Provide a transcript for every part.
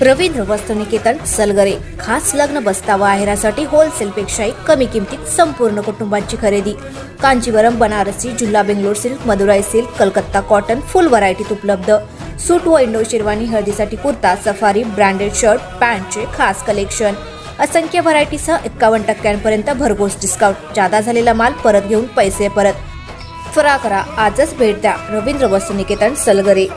रवींद्र वस्त्रनिकेतन सलगरे खास लग्न बस्तावा आहेरासाठी होलसेलपेक्षाही कमी किमतीत संपूर्ण कुटुंबाची खरेदी। कांजीवरम, बनारसी, जुल्ला, Bangalore silk, Madurai silk, Calcutta cotton full व्हरायटीत उपलब्ध। सूट व इंडो शेरवानी, हळदीसाठी कुर्ता, सफारी, ब्रँडेड शर्ट, पॅन्टचे खास कलेक्शन, असंख्य व्हरायटीसह 51% भरघोस डिस्काउंट। जादा झालेला माल परत घेऊन पैसे परत। त्वरा करा, आजच भेट द्या रवींद्र वस्त्रनिकेतन सलगरे।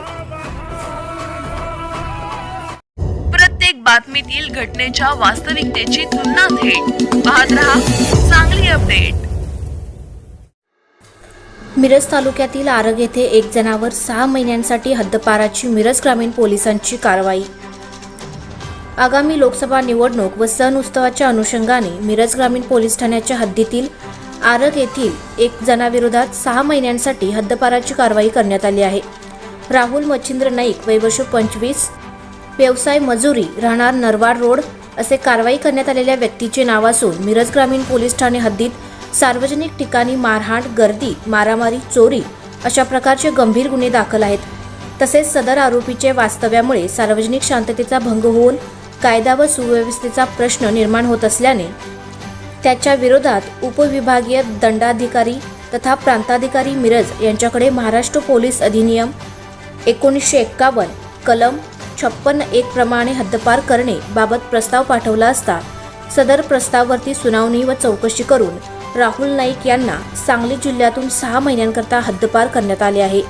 प्रत्येक बातमीतील घटनेच्या वास्तविकतेची तुलना थेट पाहत रहा चांगली अपडेट। मिरज तालुक्यातील आरग येथे एक जणावर 6 महिन्यांसाठी हद्दपाराची मिरज ग्रामीण पोलिसांची कारवाई। आगामी लोकसभा निवडणूक व सण उत्सवाच्या अनुषंगाने मिरज ग्रामीण पोलीस ठाण्याच्या हद्दीतील आरग येथील एक जणाविरोधात 6 महिन्यांसाठी हद्दपाराची कारवाई करण्यात आली आहे। राहुल मच्छिंद्र नाईक, वय वर्ष 25, व्यवसाय मजुरी, राहणार नरवाड रोड असे कारवाई करण्यात आलेल्या व्यक्तीचे नाव असून मिरज ग्रामीण पोलीस ठाणे हद्दीत सार्वजनिक ठिकाणी मारहाण, गर्दी, मारामारी, चोरी अशा प्रकारचे गंभीर गुन्हे दाखल आहेत। तसेच सदर आरोपीचे वास्तव्यामुळे सार्वजनिक शांततेचा भंग होऊन कायदा व सुव्यवस्थेचा प्रश्न निर्माण होत असल्याने त्याच्या विरोधात उपविभागीय दंडाधिकारी तथा प्रांताधिकारी मिरज यांच्याकडे महाराष्ट्र पोलीस अधिनियम 1951 कलम 56(1) प्रमाणे हद्दपार करणे बाबत प्रस्ताव पाठवला असता सदर प्रस्तावावरती सुनावणी व चौकशी करून राहुल नाईक यांना सांगली जिल्ह्यातून 6 महिन्यांकरता हद्दपार करण्यात आले आहे।